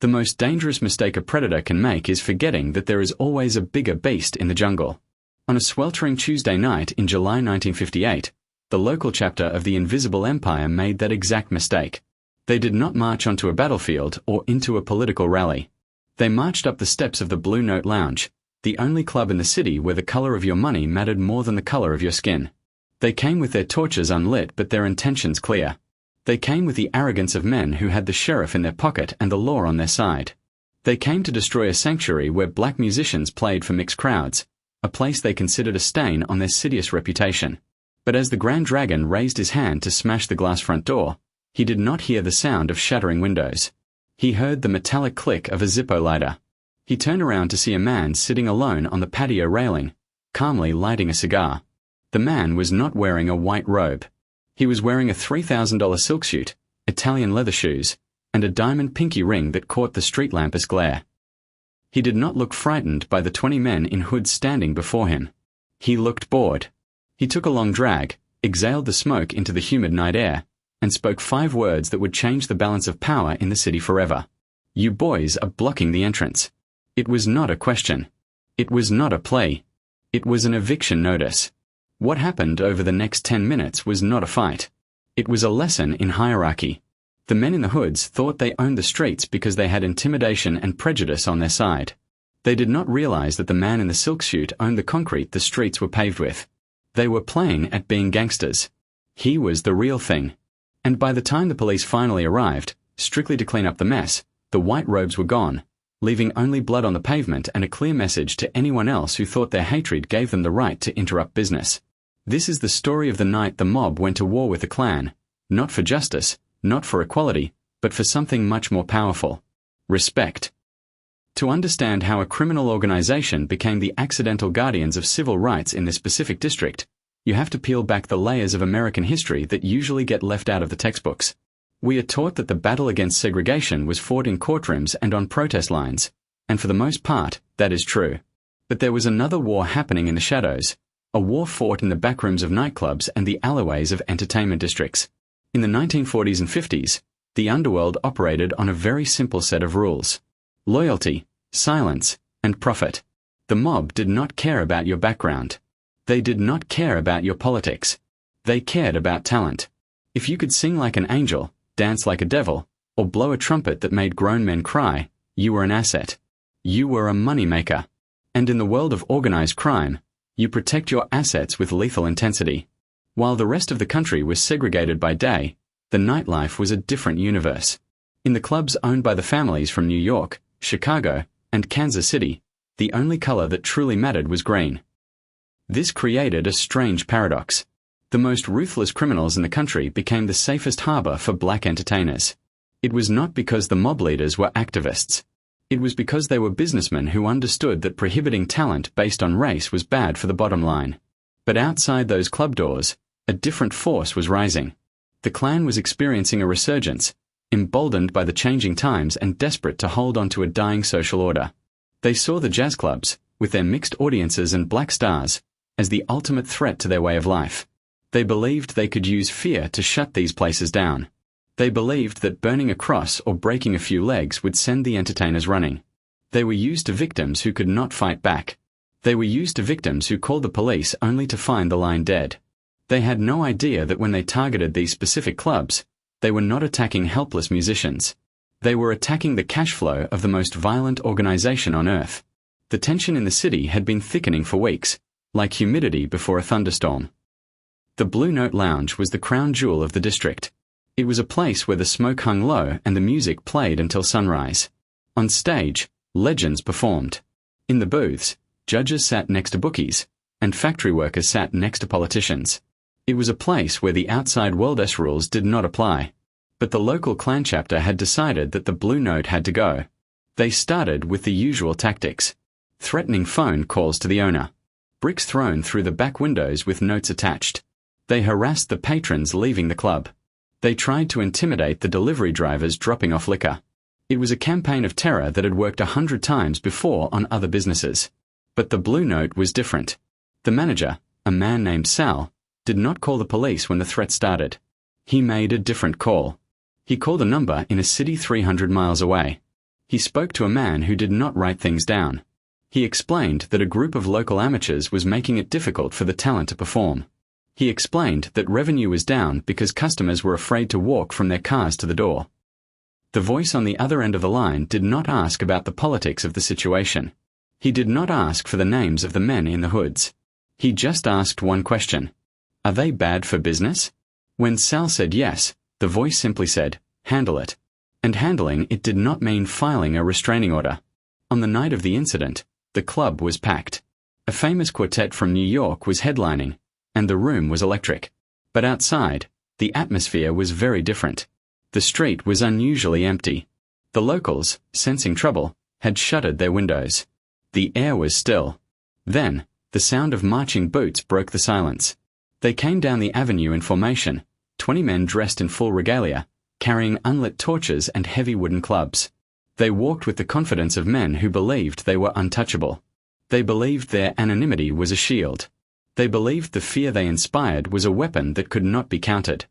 The most dangerous mistake a predator can make is forgetting that there is always a bigger beast in the jungle. On a sweltering Tuesday night in July 1958, the local chapter of the Invisible Empire made that exact mistake. They did not march onto a battlefield or into a political rally. They marched up the steps of the Blue Note Lounge, the only club in the city where the color of your money mattered more than the color of your skin. They came with their torches unlit but their intentions clear. They came with the arrogance of men who had the sheriff in their pocket and the law on their side. They came to destroy a sanctuary where black musicians played for mixed crowds, a place they considered a stain on their city's reputation. But as the Grand Dragon raised his hand to smash the glass front door, he did not hear the sound of shattering windows. He heard the metallic click of a Zippo lighter. He turned around to see a man sitting alone on the patio railing, calmly lighting a cigar. The man was not wearing a white robe. He was wearing a $3,000 silk suit, Italian leather shoes, and a diamond pinky ring that caught the street lamp's glare. He did not look frightened by the 20 men in hoods standing before him. He looked bored. He took a long drag, exhaled the smoke into the humid night air, and spoke 5 words that would change the balance of power in the city forever. "You boys are blocking the entrance." It was not a question. It was not a plea. It was an eviction notice. What happened over the next 10 minutes was not a fight. It was a lesson in hierarchy. The men in the hoods thought they owned the streets because they had intimidation and prejudice on their side. They did not realize that the man in the silk suit owned the concrete the streets were paved with. They were playing at being gangsters. He was the real thing. And by the time the police finally arrived, strictly to clean up the mess, the white robes were gone, leaving only blood on the pavement and a clear message to anyone else who thought their hatred gave them the right to interrupt business. This is the story of the night the mob went to war with the Klan, not for justice, not for equality, but for something much more powerful: respect. To understand how a criminal organization became the accidental guardians of civil rights in this specific district, you have to peel back the layers of American history that usually get left out of the textbooks. We are taught that the battle against segregation was fought in courtrooms and on protest lines, and for the most part, that is true. But there was another war happening in the shadows, a war fought in the backrooms of nightclubs and the alleyways of entertainment districts. In the 1940s and 50s, the underworld operated on a very simple set of rules: loyalty, silence, and profit. The mob did not care about your background. They did not care about your politics. They cared about talent. If you could sing like an angel, dance like a devil, or blow a trumpet that made grown men cry, you were an asset. You were a moneymaker. And in the world of organized crime, you protect your assets with lethal intensity. While the rest of the country was segregated by day, the nightlife was a different universe. In the clubs owned by the families from New York, Chicago, and Kansas City, the only color that truly mattered was green. This created a strange paradox. The most ruthless criminals in the country became the safest harbor for black entertainers. It was not because the mob leaders were activists. It was because they were businessmen who understood that prohibiting talent based on race was bad for the bottom line. But outside those club doors, a different force was rising. The Klan was experiencing a resurgence, emboldened by the changing times and desperate to hold on to a dying social order. They saw the jazz clubs, with their mixed audiences and black stars, as the ultimate threat to their way of life. They believed they could use fear to shut these places down. They believed that burning a cross or breaking a few legs would send the entertainers running. They were used to victims who could not fight back. They were used to victims who called the police only to find the line dead. They had no idea that when they targeted these specific clubs, they were not attacking helpless musicians. They were attacking the cash flow of the most violent organization on earth. The tension in the city had been thickening for weeks, like humidity before a thunderstorm. The Blue Note Lounge was the crown jewel of the district. It was a place where the smoke hung low and the music played until sunrise. On stage, legends performed. In the booths, judges sat next to bookies, and factory workers sat next to politicians. It was a place where the outside world's rules did not apply. But the local Klan chapter had decided that the Blue Note had to go. They started with the usual tactics: threatening phone calls to the owner, bricks thrown through the back windows with notes attached. They harassed the patrons leaving the club. They tried to intimidate the delivery drivers dropping off liquor. It was a campaign of terror that had worked 100 times before on other businesses. But the Blue Note was different. The manager, a man named Sal, did not call the police when the threat started. He made a different call. He called a number in a city 300 miles away. He spoke to a man who did not write things down. He explained that a group of local amateurs was making it difficult for the talent to perform. He explained that revenue was down because customers were afraid to walk from their cars to the door. The voice on the other end of the line did not ask about the politics of the situation. He did not ask for the names of the men in the hoods. He just asked one question. Are they bad for business? When Sal said yes, the voice simply said, handle it. And handling it did not mean filing a restraining order. On the night of the incident, the club was packed. A famous quartet from New York was headlining, and the room was electric. But outside, the atmosphere was very different. The street was unusually empty. The locals, sensing trouble, had shuttered their windows. The air was still. Then, the sound of marching boots broke the silence. They came down the avenue in formation, 20 men dressed in full regalia, carrying unlit torches and heavy wooden clubs. They walked with the confidence of men who believed they were untouchable. They believed their anonymity was a shield. They believed the fear they inspired was a weapon that could not be countered.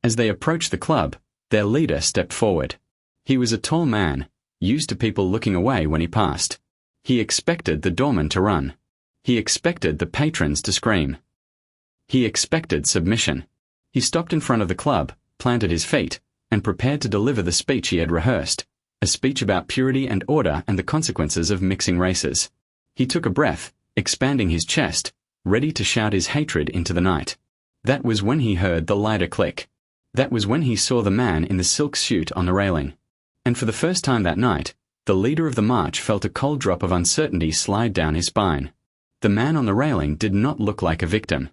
As they approached the club, their leader stepped forward. He was a tall man, used to people looking away when he passed. He expected the doorman to run. He expected the patrons to scream. He expected submission. He stopped in front of the club, planted his feet, and prepared to deliver the speech he had rehearsed, a speech about purity and order and the consequences of mixing races. He took a breath, expanding his chest, ready to shout his hatred into the night. That was when he heard the lighter click. That was when he saw the man in the silk suit on the railing. And for the first time that night, the leader of the march felt a cold drop of uncertainty slide down his spine. The man on the railing did not look like a victim.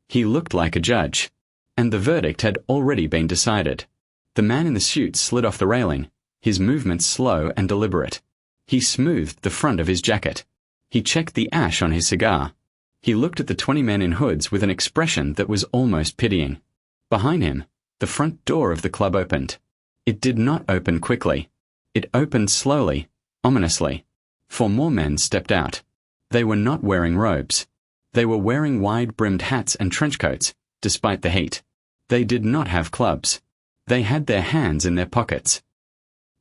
He looked like a judge. And the verdict had already been decided. The man in the suit slid off the railing, his movements slow and deliberate. He smoothed the front of his jacket. He checked the ash on his cigar. He looked at the 20 men in hoods with an expression that was almost pitying. Behind him, the front door of the club opened. It did not open quickly. It opened slowly, ominously. 4 more men stepped out. They were not wearing robes. They were wearing wide-brimmed hats and trench coats, despite the heat. They did not have clubs. They had their hands in their pockets.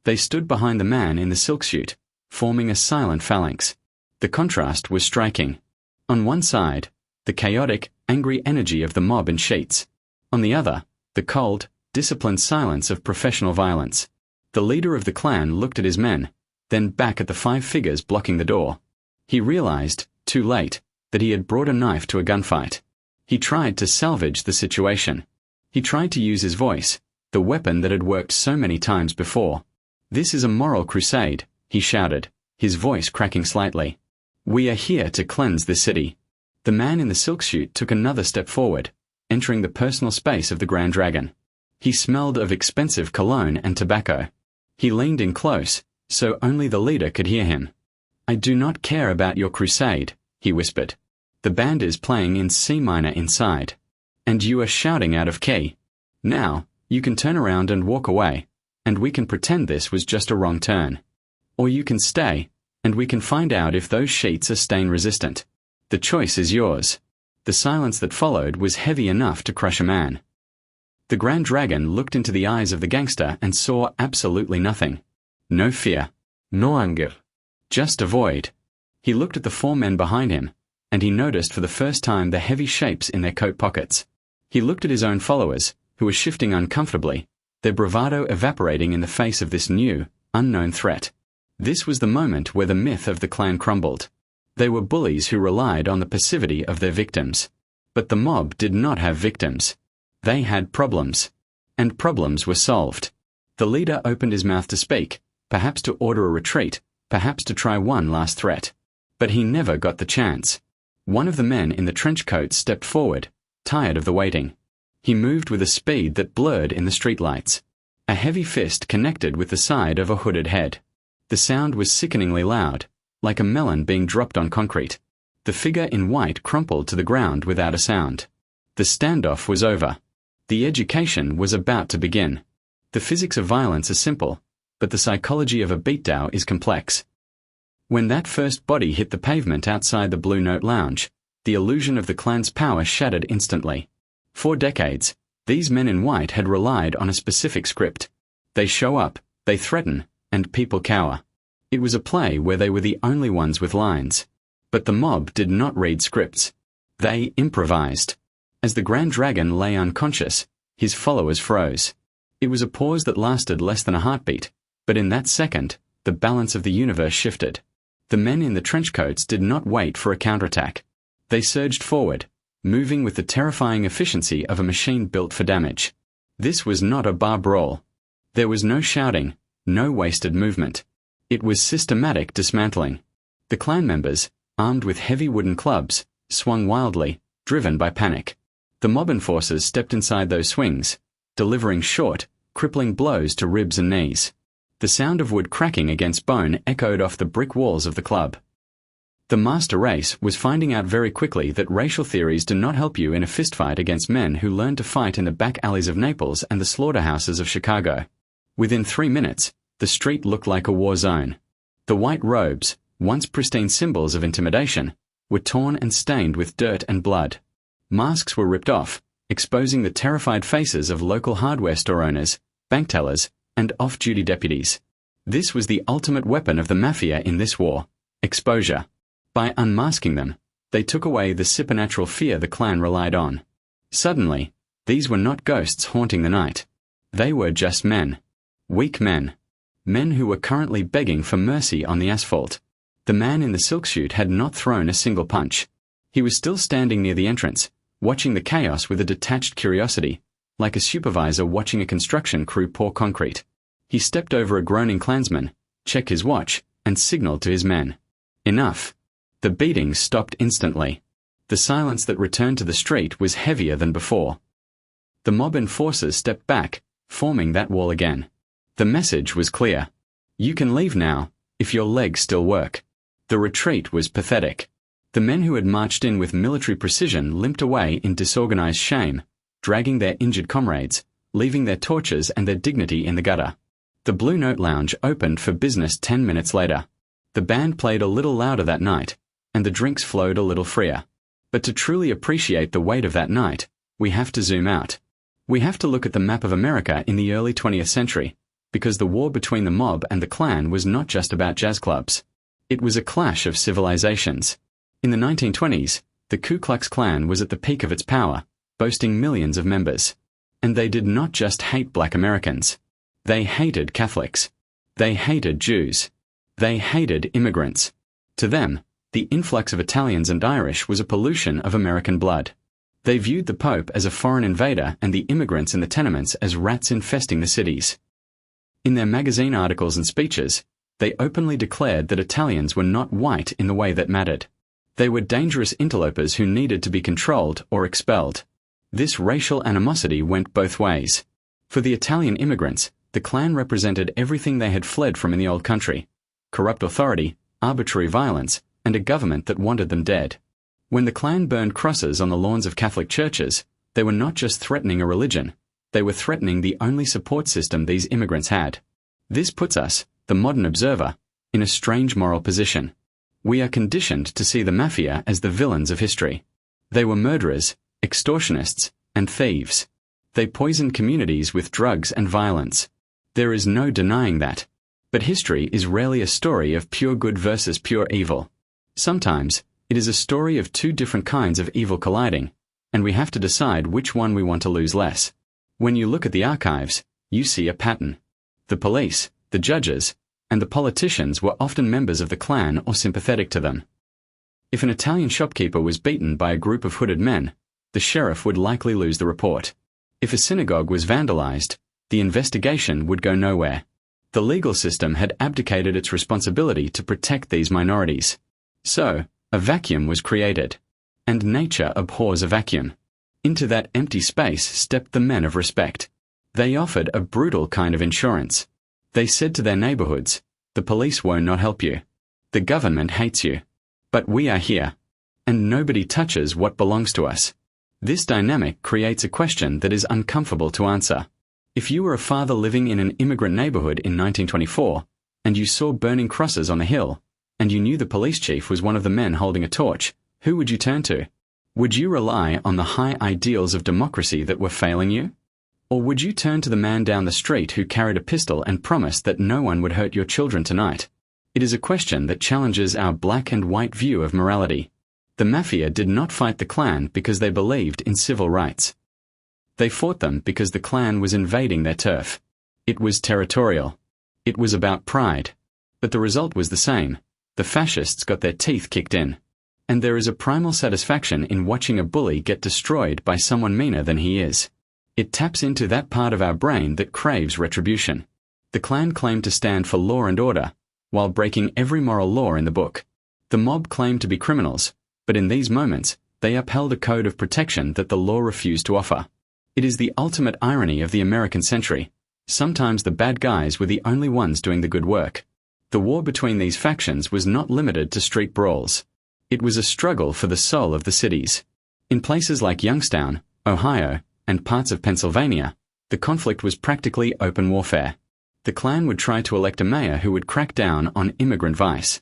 They stood behind the man in the silk suit, forming a silent phalanx. The contrast was striking. On one side, the chaotic, angry energy of the mob in sheets. On the other, the cold, disciplined silence of professional violence. The leader of the clan looked at his men, then back at the 5 figures blocking the door. He realized, too late, that he had brought a knife to a gunfight. He tried to salvage the situation. He tried to use his voice, the weapon that had worked so many times before. This is a moral crusade, he shouted, his voice cracking slightly. We are here to cleanse this city. The man in the silk suit took another step forward, entering the personal space of the Grand Dragon. He smelled of expensive cologne and tobacco. He leaned in close, so only the leader could hear him. I do not care about your crusade, he whispered. The band is playing in C minor inside. And you are shouting out of key. Now, you can turn around and walk away, and we can pretend this was just a wrong turn. Or you can stay, and we can find out if those sheets are stain-resistant. The choice is yours. The silence that followed was heavy enough to crush a man. The Grand Dragon looked into the eyes of the gangster and saw absolutely nothing. No fear. No anger. Just a void. He looked at the 4 men behind him, and he noticed for the first time the heavy shapes in their coat pockets. He looked at his own followers, who were shifting uncomfortably, their bravado evaporating in the face of this new, unknown threat. This was the moment where the myth of the clan crumbled. They were bullies who relied on the passivity of their victims. But the mob did not have victims. They had problems. And problems were solved. The leader opened his mouth to speak, perhaps to order a retreat, perhaps to try one last threat. But he never got the chance. One of the men in the trench coat stepped forward, tired of the waiting. He moved with a speed that blurred in the streetlights. A heavy fist connected with the side of a hooded head. The sound was sickeningly loud, like a melon being dropped on concrete. The figure in white crumpled to the ground without a sound. The standoff was over. The education was about to begin. The physics of violence are simple, but the psychology of a beatdown is complex. When that first body hit the pavement outside the Blue Note Lounge, the illusion of the clan's power shattered instantly. For decades, these men in white had relied on a specific script. They show up, they threaten, and people cower. It was a play where they were the only ones with lines. But the mob did not read scripts. They improvised. As the Grand Dragon lay unconscious, his followers froze. It was a pause that lasted less than a heartbeat, but in that second, the balance of the universe shifted. The men in the trench coats did not wait for a counterattack. They surged forward, moving with the terrifying efficiency of a machine built for damage. This was not a bar brawl. There was no shouting, no wasted movement. It was systematic dismantling. The Klan members, armed with heavy wooden clubs, swung wildly, driven by panic. The mob enforcers stepped inside those swings, delivering short, crippling blows to ribs and knees. The sound of wood cracking against bone echoed off the brick walls of the club. The master race was finding out very quickly that racial theories do not help you in a fistfight against men who learned to fight in the back alleys of Naples and the slaughterhouses of Chicago. Within 3 minutes, the street looked like a war zone. The white robes, once pristine symbols of intimidation, were torn and stained with dirt and blood. Masks were ripped off, exposing the terrified faces of local hardware store owners, bank tellers, and off-duty deputies. This was the ultimate weapon of the Mafia in this war: exposure. By unmasking them, they took away the supernatural fear the Klan relied on. Suddenly, these were not ghosts haunting the night. They were just men. Weak men. Men who were currently begging for mercy on the asphalt. The man in the silk suit had not thrown a single punch. He was still standing near the entrance, watching the chaos with a detached curiosity, like a supervisor watching a construction crew pour concrete. He stepped over a groaning Klansman, checked his watch, and signaled to his men. Enough. The beatings stopped instantly. The silence that returned to the street was heavier than before. The mob enforcers stepped back, forming that wall again. The message was clear. You can leave now, if your legs still work. The retreat was pathetic. The men who had marched in with military precision limped away in disorganized shame, dragging their injured comrades, leaving their torches and their dignity in the gutter. The Blue Note Lounge opened for business 10 minutes later. The band played a little louder that night, and the drinks flowed a little freer. But to truly appreciate the weight of that night, we have to zoom out. We have to look at the map of America in the early 20th century, because the war between the mob and the Klan was not just about jazz clubs. It was a clash of civilizations. In the 1920s, the Ku Klux Klan was at the peak of its power, boasting millions of members. And they did not just hate black Americans. They hated Catholics. They hated Jews. They hated immigrants. To them, the influx of Italians and Irish was a pollution of American blood. They viewed the Pope as a foreign invader and the immigrants in the tenements as rats infesting the cities. In their magazine articles and speeches, they openly declared that Italians were not white in the way that mattered. They were dangerous interlopers who needed to be controlled or expelled. This racial animosity went both ways. For the Italian immigrants, the Klan represented everything they had fled from in the old country: corrupt authority, arbitrary violence, and a government that wanted them dead. When the Klan burned crosses on the lawns of Catholic churches, they were not just threatening a religion, they were threatening the only support system these immigrants had. This puts us, the modern observer, in a strange moral position. We are conditioned to see the Mafia as the villains of history. They were murderers, extortionists, and thieves. They poisoned communities with drugs and violence. There is no denying that. But history is rarely a story of pure good versus pure evil. Sometimes, it is a story of two different kinds of evil colliding, and we have to decide which one we want to lose less. When you look at the archives, you see a pattern. The police, the judges, and the politicians were often members of the Klan or sympathetic to them. If an Italian shopkeeper was beaten by a group of hooded men, the sheriff would likely lose the report. If a synagogue was vandalized, the investigation would go nowhere. The legal system had abdicated its responsibility to protect these minorities. So, a vacuum was created. And nature abhors a vacuum. Into that empty space stepped the men of respect. They offered a brutal kind of insurance. They said to their neighborhoods, "The police won't not help you. The government hates you. But we are here. And nobody touches what belongs to us." This dynamic creates a question that is uncomfortable to answer. If you were a father living in an immigrant neighborhood in 1924, and you saw burning crosses on the hill, and you knew the police chief was one of the men holding a torch, who would you turn to? Would you rely on the high ideals of democracy that were failing you? Or would you turn to the man down the street who carried a pistol and promised that no one would hurt your children tonight? It is a question that challenges our black and white view of morality. The Mafia did not fight the Klan because they believed in civil rights. They fought them because the Klan was invading their turf. It was territorial. It was about pride. But the result was the same. The fascists got their teeth kicked in. And there is a primal satisfaction in watching a bully get destroyed by someone meaner than he is. It taps into that part of our brain that craves retribution. The Klan claimed to stand for law and order, while breaking every moral law in the book. The mob claimed to be criminals, but in these moments, they upheld a code of protection that the law refused to offer. It is the ultimate irony of the American century. Sometimes the bad guys were the only ones doing the good work. The war between these factions was not limited to street brawls. It was a struggle for the soul of the cities. In places like Youngstown, Ohio, and parts of Pennsylvania, the conflict was practically open warfare. The Klan would try to elect a mayor who would crack down on immigrant vice.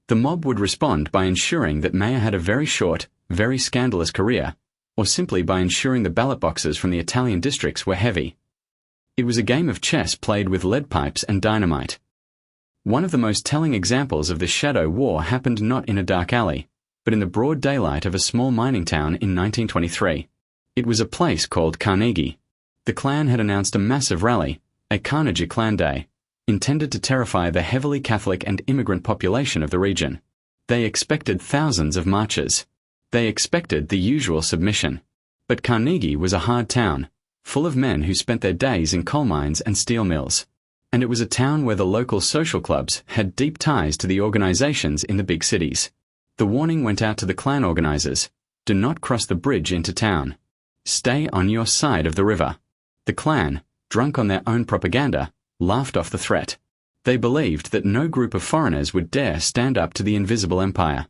The mob would respond by ensuring that mayor had a very short, very scandalous career, or simply by ensuring the ballot boxes from the Italian districts were heavy. It was a game of chess played with lead pipes and dynamite. One of the most telling examples of this shadow war happened not in a dark alley, but in the broad daylight of a small mining town in 1923. It was a place called Carnegie. The Klan had announced a massive rally, a Carnegie Klan Day, intended to terrify the heavily Catholic and immigrant population of the region. They expected thousands of marchers. They expected the usual submission. But Carnegie was a hard town, full of men who spent their days in coal mines and steel mills. And it was a town where the local social clubs had deep ties to the organizations in the big cities. The warning went out to the Klan organizers: do not cross the bridge into town. Stay on your side of the river. The Klan, drunk on their own propaganda, laughed off the threat. They believed that no group of foreigners would dare stand up to the invisible empire.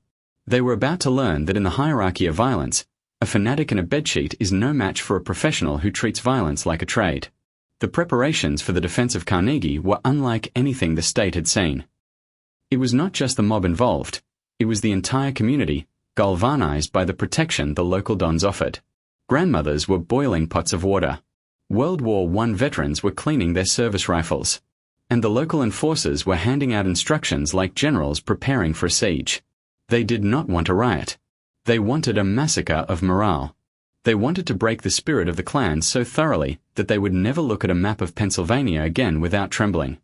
They were about to learn that in the hierarchy of violence, a fanatic in a bedsheet is no match for a professional who treats violence like a trade. The preparations for the defense of Carnegie were unlike anything the state had seen. It was not just the mob involved, it was the entire community, galvanized by the protection the local dons offered. Grandmothers were boiling pots of water. World War I veterans were cleaning their service rifles. And the local enforcers were handing out instructions like generals preparing for a siege. They did not want a riot. They wanted a massacre of morale. They wanted to break the spirit of the Klan so thoroughly that they would never look at a map of Pennsylvania again without trembling.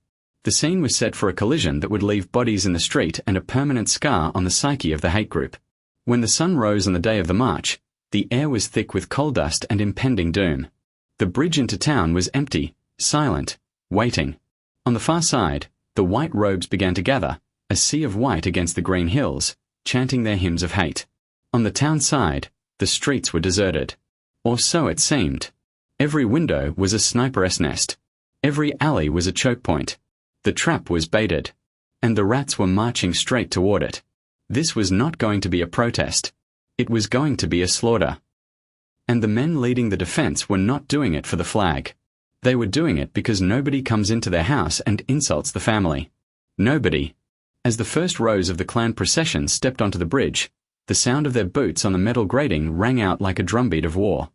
The scene was set for a collision that would leave bodies in the street and a permanent scar on the psyche of the hate group. When the sun rose on the day of the march, the air was thick with coal dust and impending doom. The bridge into town was empty, silent, waiting. On the far side, the white robes began to gather, a sea of white against the green hills, chanting their hymns of hate. On the town side, the streets were deserted. Or so it seemed. Every window was a sniper's nest. Every alley was a choke point. The trap was baited. And the rats were marching straight toward it. This was not going to be a protest. It was going to be a slaughter. And the men leading the defense were not doing it for the flag. They were doing it because nobody comes into their house and insults the family. Nobody. As the first rows of the Klan procession stepped onto the bridge, the sound of their boots on the metal grating rang out like a drumbeat of war.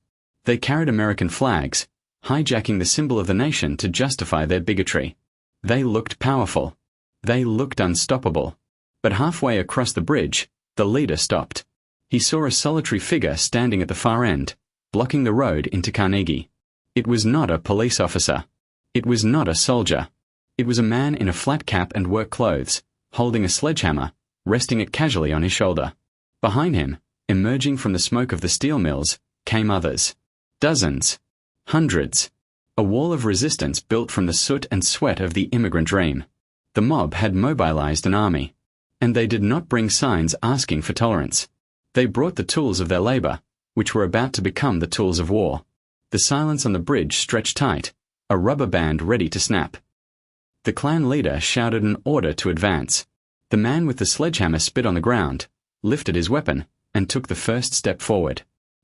They carried American flags, hijacking the symbol of the nation to justify their bigotry. They looked powerful. They looked unstoppable. But halfway across the bridge, the leader stopped. He saw a solitary figure standing at the far end, blocking the road into Carnegie. It was not a police officer. It was not a soldier. It was a man in a flat cap and work clothes, holding a sledgehammer, resting it casually on his shoulder. Behind him, emerging from the smoke of the steel mills, came others. Dozens. Hundreds. A wall of resistance built from the soot and sweat of the immigrant dream. The mob had mobilized an army. And they did not bring signs asking for tolerance. They brought the tools of their labor, which were about to become the tools of war. The silence on the bridge stretched tight, a rubber band ready to snap. The Klan leader shouted an order to advance. The man with the sledgehammer spit on the ground, lifted his weapon, and took the first step forward.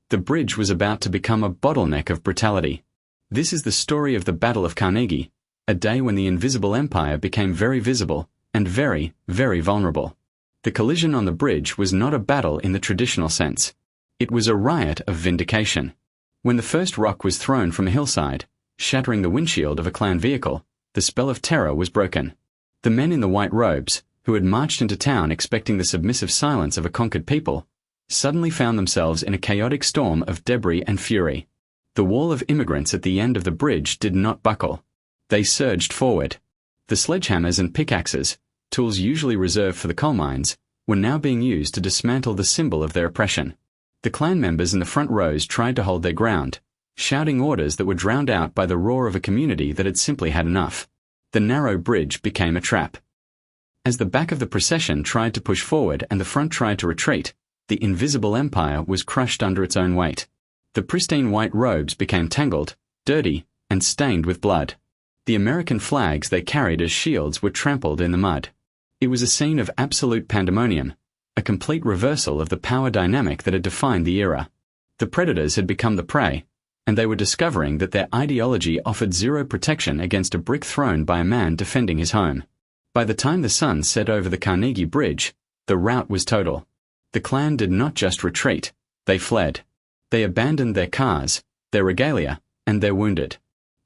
The bridge was about to become a bottleneck of brutality. This is the story of the Battle of Carnegie, a day when the invisible empire became very visible and very, very vulnerable. The collision on the bridge was not a battle in the traditional sense. It was a riot of vindication. When the first rock was thrown from a hillside, shattering the windshield of a Klan vehicle, the spell of terror was broken. The men in the white robes, who had marched into town expecting the submissive silence of a conquered people, suddenly found themselves in a chaotic storm of debris and fury. The wall of immigrants at the end of the bridge did not buckle. They surged forward. The sledgehammers and pickaxes, tools usually reserved for the coal mines, were now being used to dismantle the symbol of their oppression. The Klan members in the front rows tried to hold their ground, shouting orders that were drowned out by the roar of a community that had simply had enough. The narrow bridge became a trap. As the back of the procession tried to push forward and the front tried to retreat, the invisible empire was crushed under its own weight. The pristine white robes became tangled, dirty, and stained with blood. The American flags they carried as shields were trampled in the mud. It was a scene of absolute pandemonium, a complete reversal of the power dynamic that had defined the era. The predators had become the prey, and they were discovering that their ideology offered zero protection against a brick thrown by a man defending his home. By the time the sun set over the Carnegie Bridge, the rout was total. The Klan did not just retreat, they fled. They abandoned their cars, their regalia, and their wounded.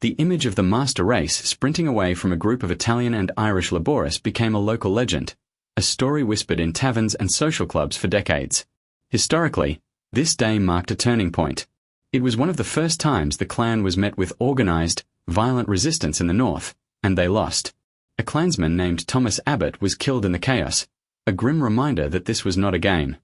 The image of the master race sprinting away from a group of Italian and Irish laborists became a local legend, a story whispered in taverns and social clubs for decades. Historically, this day marked a turning point. It was one of the first times the Klan was met with organized, violent resistance in the North, and they lost. A Klansman named Thomas Abbott was killed in the chaos, a grim reminder that this was not a game.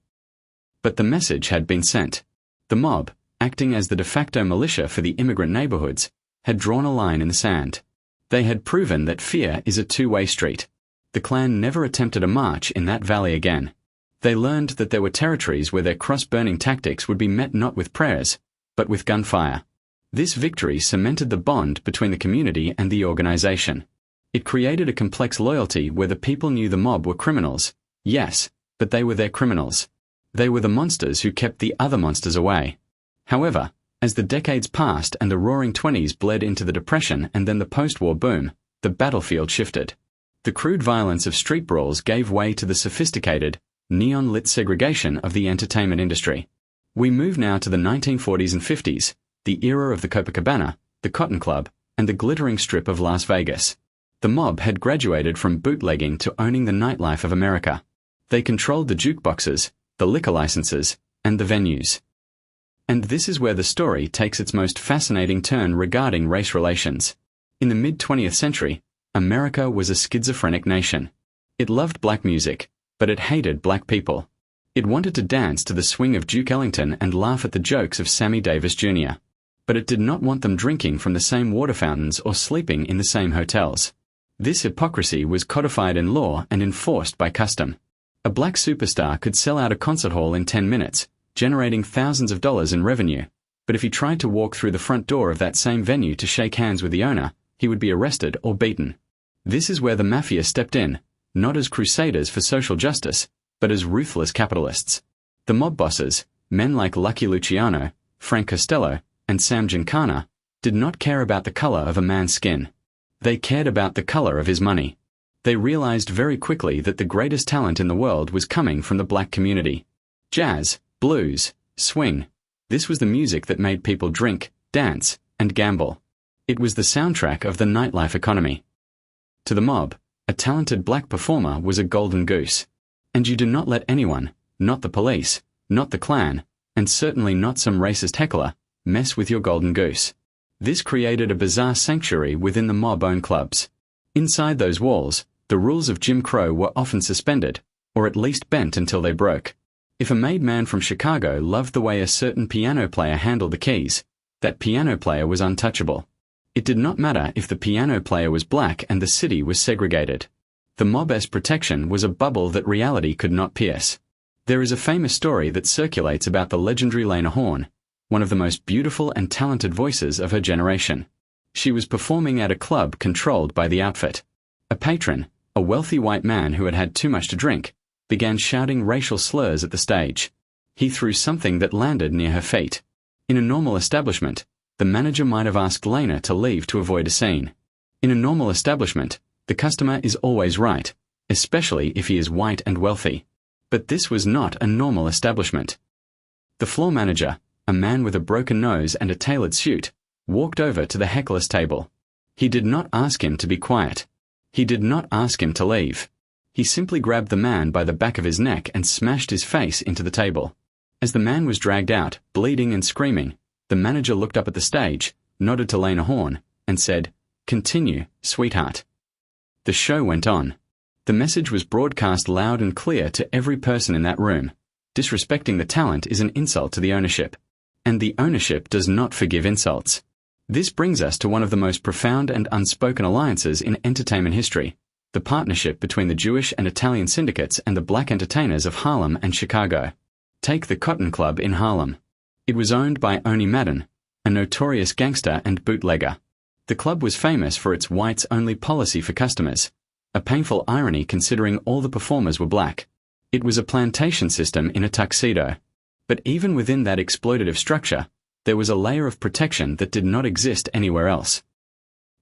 But the message had been sent. The mob, acting as the de facto militia for the immigrant neighborhoods, had drawn a line in the sand. They had proven that fear is a two-way street. The Klan never attempted a march in that valley again. They learned that there were territories where their cross-burning tactics would be met not with prayers, but with gunfire. This victory cemented the bond between the community and the organization. It created a complex loyalty where the people knew the mob were criminals, yes, but they were their criminals. They were the monsters who kept the other monsters away. However, as the decades passed and the Roaring Twenties bled into the Depression and then the post-war boom, the battlefield shifted. The crude violence of street brawls gave way to the sophisticated, neon-lit segregation of the entertainment industry. We move now to the 1940s and 50s, the era of the Copacabana, the Cotton Club, and the glittering strip of Las Vegas. The mob had graduated from bootlegging to owning the nightlife of America. They controlled the jukeboxes, the liquor licenses, and the venues. And this is where the story takes its most fascinating turn regarding race relations. In the mid-20th century, America was a schizophrenic nation. It loved black music, but it hated black people. It wanted to dance to the swing of Duke Ellington and laugh at the jokes of Sammy Davis Jr. But it did not want them drinking from the same water fountains or sleeping in the same hotels. This hypocrisy was codified in law and enforced by custom. A black superstar could sell out a concert hall in 10 minutes, generating thousands of dollars in revenue, but if he tried to walk through the front door of that same venue to shake hands with the owner, he would be arrested or beaten. This is where the Mafia stepped in, not as crusaders for social justice, but as ruthless capitalists. The mob bosses, men like Lucky Luciano, Frank Costello, and Sam Giancana, did not care about the color of a man's skin. They cared about the color of his money. They realized very quickly that the greatest talent in the world was coming from the black community. Jazz, blues, swing. This was the music that made people drink, dance, and gamble. It was the soundtrack of the nightlife economy. To the mob, a talented black performer was a golden goose. And you do not let anyone, not the police, not the Klan, and certainly not some racist heckler, mess with your golden goose. This created a bizarre sanctuary within the mob-owned clubs. Inside those walls, the rules of Jim Crow were often suspended, or at least bent until they broke. If a made man from Chicago loved the way a certain piano player handled the keys, that piano player was untouchable. It did not matter if the piano player was black and the city was segregated. The mob-esque protection was a bubble that reality could not pierce. There is a famous story that circulates about the legendary Lena Horne, one of the most beautiful and talented voices of her generation. She was performing at a club controlled by the outfit. A patron, a wealthy white man who had had too much to drink, began shouting racial slurs at the stage. He threw something that landed near her feet. In a normal establishment, the manager might have asked Lena to leave to avoid a scene. In a normal establishment, the customer is always right, especially if he is white and wealthy. But this was not a normal establishment. The floor manager, a man with a broken nose and a tailored suit, walked over to the heckler's table. He did not ask him to be quiet. He did not ask him to leave. He simply grabbed the man by the back of his neck and smashed his face into the table. As the man was dragged out, bleeding and screaming, the manager looked up at the stage, nodded to Lena Horne, and said, "Continue, sweetheart." The show went on. The message was broadcast loud and clear to every person in that room. Disrespecting the talent is an insult to the ownership. And the ownership does not forgive insults. This brings us to one of the most profound and unspoken alliances in entertainment history, the partnership between the Jewish and Italian syndicates and the black entertainers of Harlem and Chicago. Take the Cotton Club in Harlem. It was owned by Oni Madden, a notorious gangster and bootlegger. The club was famous for its whites-only policy for customers, a painful irony considering all the performers were black. It was a plantation system in a tuxedo. But even within that exploitative structure, there was a layer of protection that did not exist anywhere else.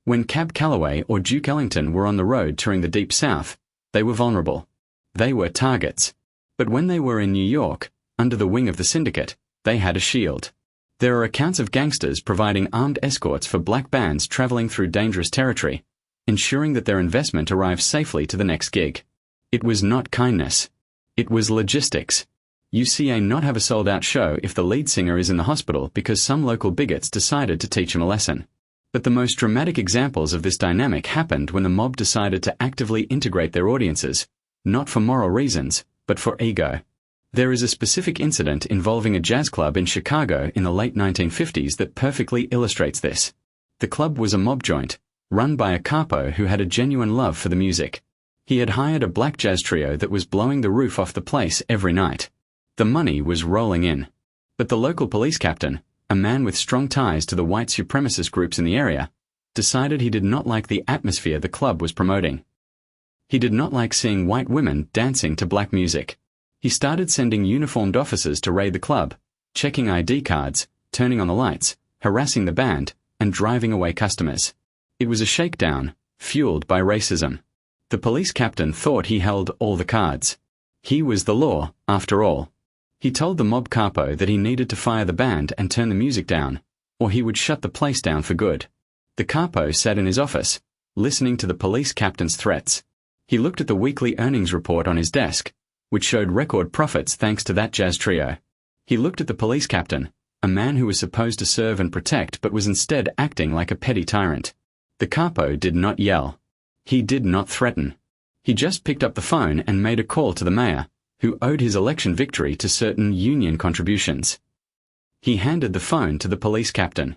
When Cab Calloway or Duke Ellington were on the road touring the Deep South, they were vulnerable. They were targets. But when they were in New York, under the wing of the syndicate, they had a shield. There are accounts of gangsters providing armed escorts for black bands traveling through dangerous territory, ensuring that their investment arrives safely to the next gig. It was not kindness. It was logistics. You see a not have a sold-out show if the lead singer is in the hospital because some local bigots decided to teach him a lesson. But the most dramatic examples of this dynamic happened when the mob decided to actively integrate their audiences, not for moral reasons, but for ego. There is a specific incident involving a jazz club in Chicago in the late 1950s that perfectly illustrates this. The club was a mob joint, run by a capo who had a genuine love for the music. He had hired a black jazz trio that was blowing the roof off the place every night. The money was rolling in. But the local police captain, a man with strong ties to the white supremacist groups in the area, decided he did not like the atmosphere the club was promoting. He did not like seeing white women dancing to black music. He started sending uniformed officers to raid the club, checking ID cards, turning on the lights, harassing the band, and driving away customers. It was a shakedown, fueled by racism. The police captain thought he held all the cards. He was the law, after all. He told the mob capo that he needed to fire the band and turn the music down, or he would shut the place down for good. The capo sat in his office, listening to the police captain's threats. He looked at the weekly earnings report on his desk, which showed record profits thanks to that jazz trio. He looked at the police captain, a man who was supposed to serve and protect but was instead acting like a petty tyrant. The capo did not yell. He did not threaten. He just picked up the phone and made a call to the mayor, who owed his election victory to certain union contributions. He handed the phone to the police captain.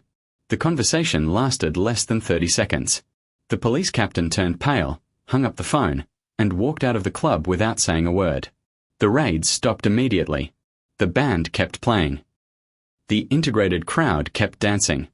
The conversation lasted less than 30 seconds. The police captain turned pale, hung up the phone, and walked out of the club without saying a word. The raids stopped immediately. The band kept playing. The integrated crowd kept dancing.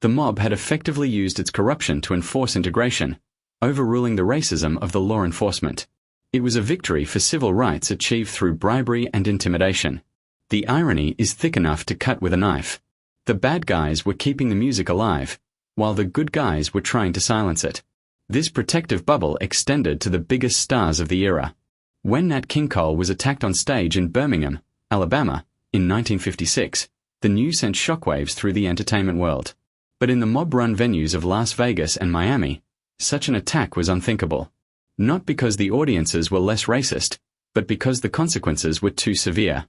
The mob had effectively used its corruption to enforce integration, overruling the racism of the law enforcement. It was a victory for civil rights achieved through bribery and intimidation. The irony is thick enough to cut with a knife. The bad guys were keeping the music alive, while the good guys were trying to silence it. This protective bubble extended to the biggest stars of the era. When Nat King Cole was attacked on stage in Birmingham, Alabama, in 1956, the news sent shockwaves through the entertainment world. But in the mob-run venues of Las Vegas and Miami, such an attack was unthinkable. Not because the audiences were less racist, but because the consequences were too severe.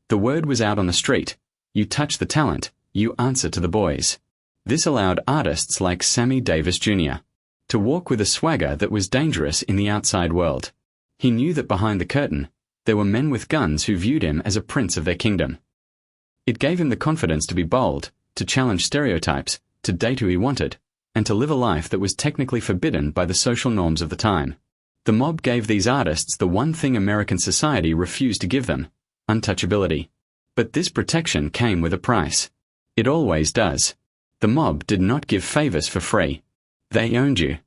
The word was out on the street: you touch the talent, you answer to the boys. This allowed artists like Sammy Davis Jr. to walk with a swagger that was dangerous in the outside world. He knew that behind the curtain, there were men with guns who viewed him as a prince of their kingdom. It gave him the confidence to be bold, to challenge stereotypes, to date who he wanted, and to live a life that was technically forbidden by the social norms of the time. The mob gave these artists the one thing American society refused to give them: untouchability. But this protection came with a price. It always does. The mob did not give favors for free. They owned you.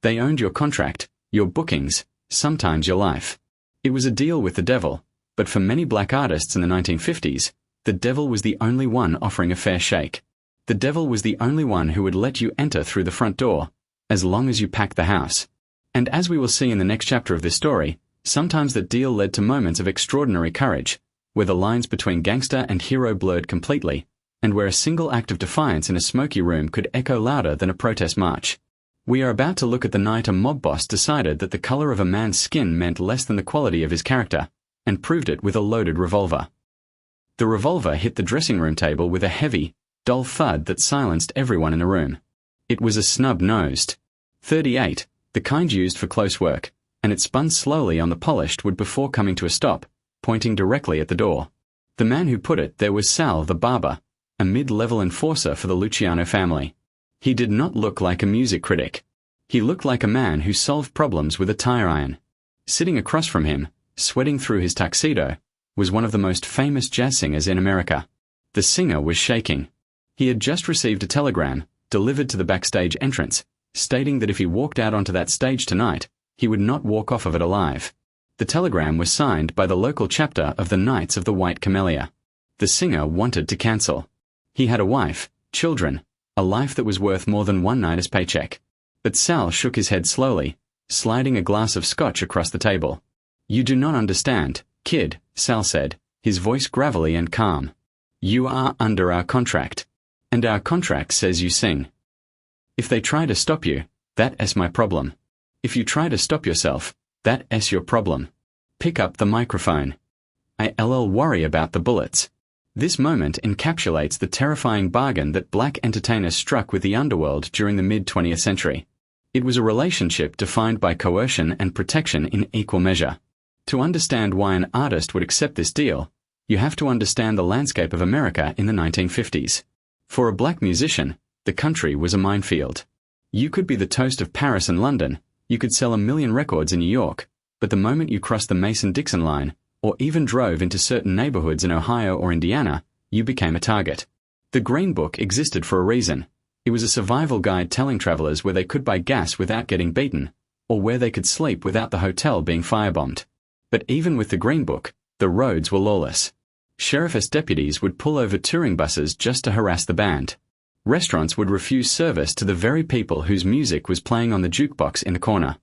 They owned your contract, your bookings, sometimes your life. It was a deal with the devil, but for many black artists in the 1950s, the devil was the only one offering a fair shake. The devil was the only one who would let you enter through the front door, as long as you packed the house. And as we will see in the next chapter of this story, sometimes that deal led to moments of extraordinary courage, where the lines between gangster and hero blurred completely, and where a single act of defiance in a smoky room could echo louder than a protest march. We are about to look at the night a mob boss decided that the color of a man's skin meant less than the quality of his character, and proved it with a loaded revolver. The revolver hit the dressing room table with a heavy, dull thud that silenced everyone in the room. It was a snub-nosed .38, the kind used for close work, and it spun slowly on the polished wood before coming to a stop, pointing directly at the door. The man who put it there was Sal the barber, a mid-level enforcer for the Luciano family. He did not look like a music critic. He looked like a man who solved problems with a tire iron. Sitting across from him, sweating through his tuxedo, was one of the most famous jazz singers in America. The singer was shaking. He had just received a telegram, delivered to the backstage entrance, stating that if he walked out onto that stage tonight, he would not walk off of it alive. The telegram was signed by the local chapter of the Knights of the White Camellia. The singer wanted to cancel. He had a wife, children, a life that was worth more than one night's paycheck. But Sal shook his head slowly, sliding a glass of scotch across the table. "You do not understand, kid," Sal said, his voice gravelly and calm. "You are under our contract. And our contract says you sing. If they try to stop you, that is my problem. If you try to stop yourself, that is your problem. Pick up the microphone. I'll worry about the bullets." This moment encapsulates the terrifying bargain that black entertainers struck with the underworld during the mid-20th century. It was a relationship defined by coercion and protection in equal measure. To understand why an artist would accept this deal, you have to understand the landscape of America in the 1950s. For a black musician, the country was a minefield. You could be the toast of Paris and London, you could sell 1 million records in New York, but the moment you crossed the Mason-Dixon line, or even drove into certain neighborhoods in Ohio or Indiana, you became a target. The Green Book existed for a reason. It was a survival guide telling travelers where they could buy gas without getting beaten, or where they could sleep without the hotel being firebombed. But even with the Green Book, the roads were lawless. Sheriff's deputies would pull over touring buses just to harass the band. Restaurants would refuse service to the very people whose music was playing on the jukebox in the corner.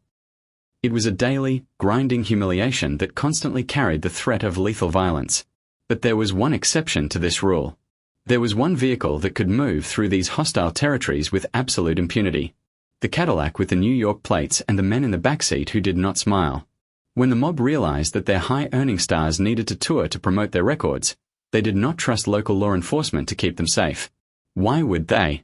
It was a daily, grinding humiliation that constantly carried the threat of lethal violence. But there was one exception to this rule. There was one vehicle that could move through these hostile territories with absolute impunity. The Cadillac with the New York plates and the men in the backseat who did not smile. When the mob realized that their high-earning stars needed to tour to promote their records, they did not trust local law enforcement to keep them safe. Why would they?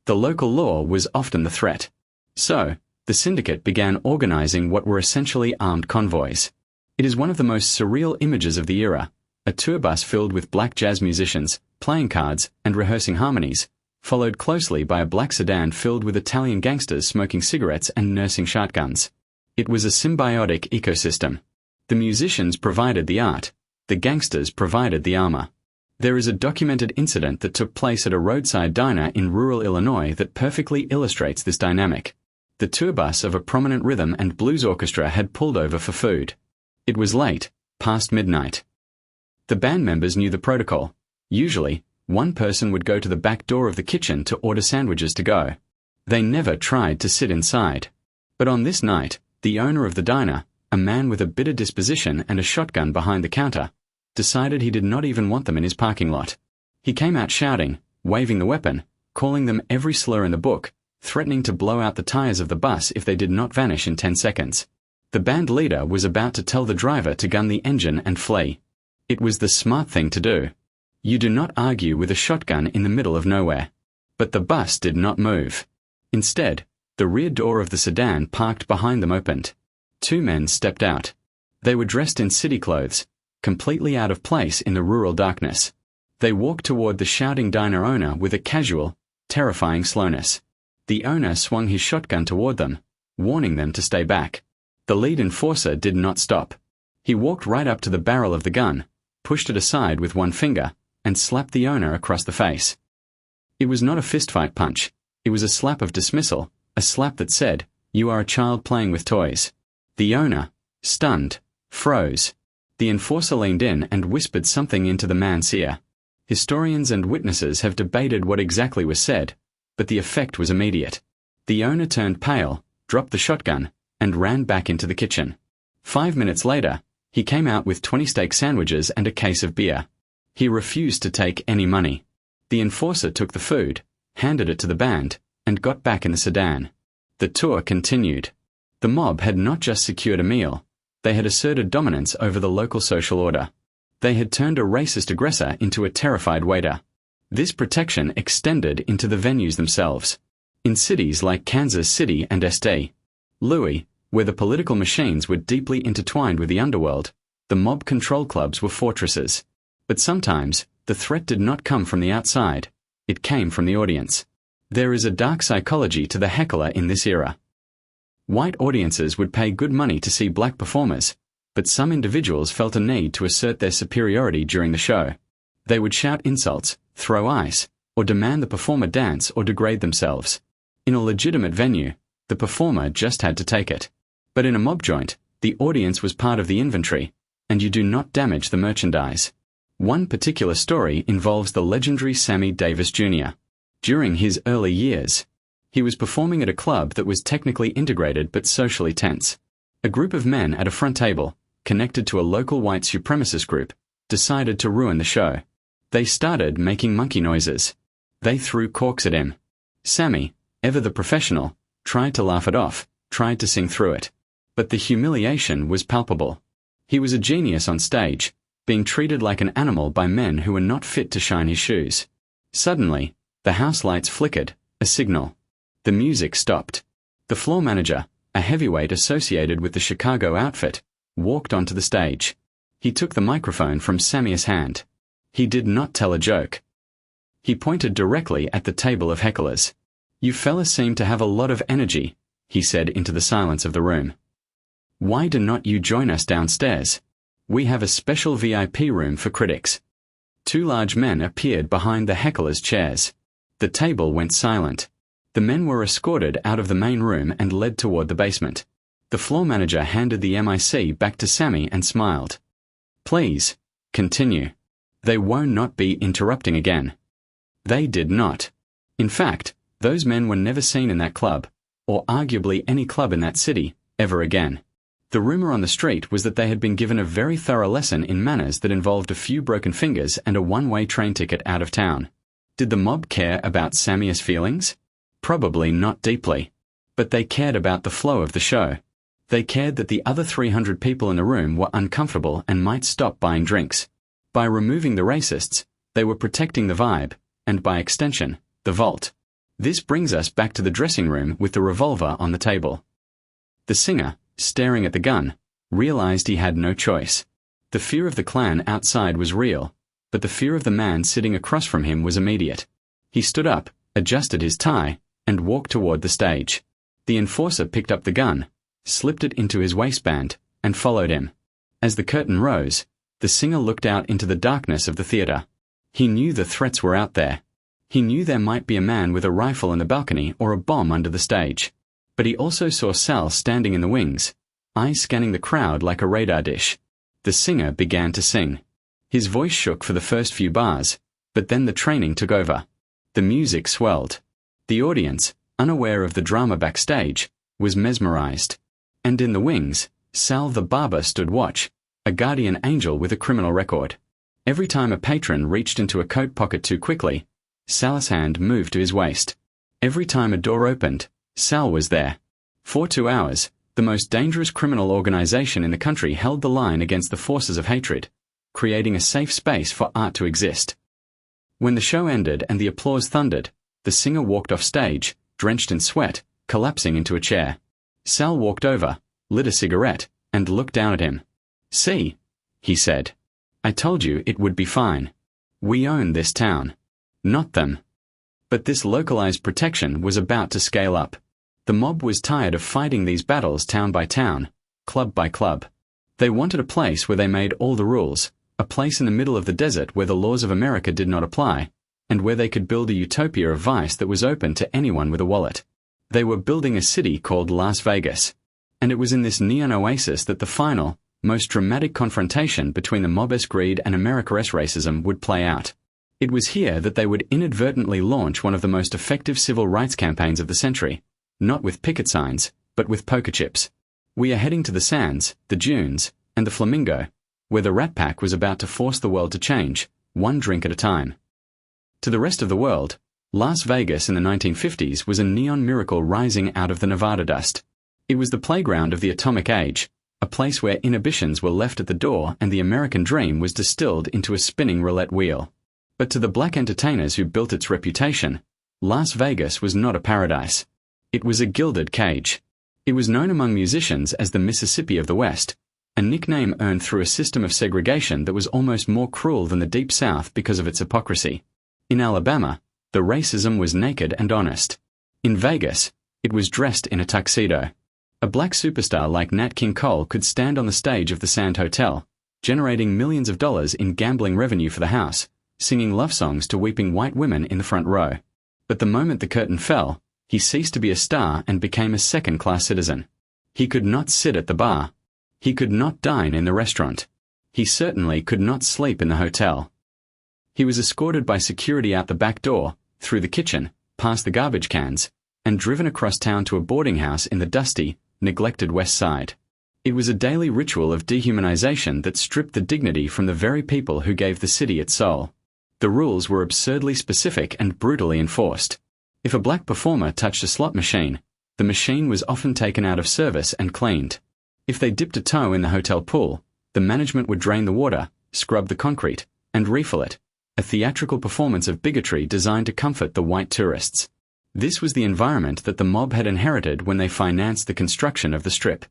The local law was often the threat. So, the syndicate began organizing what were essentially armed convoys. It is one of the most surreal images of the era, a tour bus filled with black jazz musicians, playing cards, and rehearsing harmonies, followed closely by a black sedan filled with Italian gangsters smoking cigarettes and nursing shotguns. It was a symbiotic ecosystem. The musicians provided the art, the gangsters provided the armor. There is a documented incident that took place at a roadside diner in rural Illinois that perfectly illustrates this dynamic. The tour bus of a prominent rhythm and blues orchestra had pulled over for food. It was late, past midnight. The band members knew the protocol. Usually, one person would go to the back door of the kitchen to order sandwiches to go. They never tried to sit inside. But on this night, the owner of the diner, a man with a bitter disposition and a shotgun behind the counter, decided he did not even want them in his parking lot. He came out shouting, waving the weapon, calling them every slur in the book, threatening to blow out the tires of the bus if they did not vanish in 10 seconds. The band leader was about to tell the driver to gun the engine and flee. It was the smart thing to do. You do not argue with a shotgun in the middle of nowhere. But the bus did not move. Instead, the rear door of the sedan parked behind them opened. 2 men stepped out. They were dressed in city clothes, completely out of place in the rural darkness. They walked toward the shouting diner owner with a casual, terrifying slowness. The owner swung his shotgun toward them, warning them to stay back. The lead enforcer did not stop. He walked right up to the barrel of the gun, pushed it aside with one finger, and slapped the owner across the face. It was not a fistfight punch. It was a slap of dismissal, a slap that said, "You are a child playing with toys." The owner, stunned, froze. The enforcer leaned in and whispered something into the man's ear. Historians and witnesses have debated what exactly was said, but the effect was immediate. The owner turned pale, dropped the shotgun, and ran back into the kitchen. 5 minutes later, he came out with 20 steak sandwiches and a case of beer. He refused to take any money. The enforcer took the food, handed it to the band, and got back in the sedan. The tour continued. The mob had not just secured a meal, they had asserted dominance over the local social order. They had turned a racist aggressor into a terrified waiter. This protection extended into the venues themselves. In cities like Kansas City and St. Louis, where the political machines were deeply intertwined with the underworld, the mob control clubs were fortresses. But sometimes, the threat did not come from the outside, it came from the audience. There is a dark psychology to the heckler in this era. White audiences would pay good money to see black performers, but some individuals felt a need to assert their superiority during the show. They would shout insults, throw ice, or demand the performer dance or degrade themselves. In a legitimate venue, the performer just had to take it. But in a mob joint, the audience was part of the inventory, and you do not damage the merchandise. One particular story involves the legendary Sammy Davis Jr. During his early years, he was performing at a club that was technically integrated but socially tense. A group of men at a front table, connected to a local white supremacist group, decided to ruin the show. They started making monkey noises. They threw corks at him. Sammy, ever the professional, tried to laugh it off, tried to sing through it. But the humiliation was palpable. He was a genius on stage, being treated like an animal by men who were not fit to shine his shoes. Suddenly, the house lights flickered, a signal. The music stopped. The floor manager, a heavyweight associated with the Chicago outfit, walked onto the stage. He took the microphone from Sammy's hand. He did not tell a joke. He pointed directly at the table of hecklers. "You fellas seem to have a lot of energy," he said into the silence of the room. "Why do not you join us downstairs? We have a special VIP room for critics." Two large men appeared behind the hecklers' chairs. The table went silent. The men were escorted out of the main room and led toward the basement. The floor manager handed the MIC back to Sammy and smiled. "Please, continue. They won't not be interrupting again." They did not. In fact, those men were never seen in that club, or arguably any club in that city, ever again. The rumor on the street was that they had been given a very thorough lesson in manners that involved a few broken fingers and a one-way train ticket out of town. Did the mob care about Sammy's feelings? Probably not deeply. But they cared about the flow of the show. They cared that the other 300 people in the room were uncomfortable and might stop buying drinks. By removing the racists, they were protecting the vibe, and by extension, the vault. This brings us back to the dressing room with the revolver on the table. The singer, staring at the gun, realized he had no choice. The fear of the clan outside was real, but the fear of the man sitting across from him was immediate. He stood up, adjusted his tie, and walked toward the stage. The enforcer picked up the gun, slipped it into his waistband, and followed him. As the curtain rose, the singer looked out into the darkness of the theater. He knew the threats were out there. He knew there might be a man with a rifle in the balcony or a bomb under the stage. But he also saw Sal standing in the wings, eyes scanning the crowd like a radar dish. The singer began to sing. His voice shook for the first few bars, but then the training took over. The music swelled. The audience, unaware of the drama backstage, was mesmerized. And in the wings, Sal the barber stood watch, a guardian angel with a criminal record. Every time a patron reached into a coat pocket too quickly, Sal's hand moved to his waist. Every time a door opened, Sal was there. For 2 hours, the most dangerous criminal organization in the country held the line against the forces of hatred, creating a safe space for art to exist. When the show ended and the applause thundered, the singer walked off stage, drenched in sweat, collapsing into a chair. Sal walked over, lit a cigarette, and looked down at him. "See," he said. "I told you it would be fine. We own this town. Not them." But this localized protection was about to scale up. The mob was tired of fighting these battles town by town, club by club. They wanted a place where they made all the rules, a place in the middle of the desert where the laws of America did not apply, and where they could build a utopia of vice that was open to anyone with a wallet. They were building a city called Las Vegas, and it was in this neon oasis that the final, most dramatic confrontation between the mob-esque greed and America-esque racism would play out. It was here that they would inadvertently launch one of the most effective civil rights campaigns of the century, not with picket signs, but with poker chips. We are heading to the sands, the dunes, and the flamingo, where the Rat Pack was about to force the world to change, one drink at a time. To the rest of the world, Las Vegas in the 1950s was a neon miracle rising out of the Nevada dust. It was the playground of the atomic age, a place where inhibitions were left at the door and the American dream was distilled into a spinning roulette wheel. But to the black entertainers who built its reputation, Las Vegas was not a paradise. It was a gilded cage. It was known among musicians as the Mississippi of the West, a nickname earned through a system of segregation that was almost more cruel than the Deep South because of its hypocrisy. In Alabama, the racism was naked and honest. In Vegas, it was dressed in a tuxedo. A black superstar like Nat King Cole could stand on the stage of the Sand Hotel, generating millions of dollars in gambling revenue for the house, singing love songs to weeping white women in the front row. But the moment the curtain fell, he ceased to be a star and became a second-class citizen. He could not sit at the bar. He could not dine in the restaurant. He certainly could not sleep in the hotel. He was escorted by security out the back door, through the kitchen, past the garbage cans, and driven across town to a boarding house in the dusty, neglected West Side. It was a daily ritual of dehumanization that stripped the dignity from the very people who gave the city its soul. The rules were absurdly specific and brutally enforced. If a black performer touched a slot machine, the machine was often taken out of service and cleaned. If they dipped a toe in the hotel pool, the management would drain the water, scrub the concrete, and refill it, a theatrical performance of bigotry designed to comfort the white tourists. This was the environment that the mob had inherited when they financed the construction of the Strip.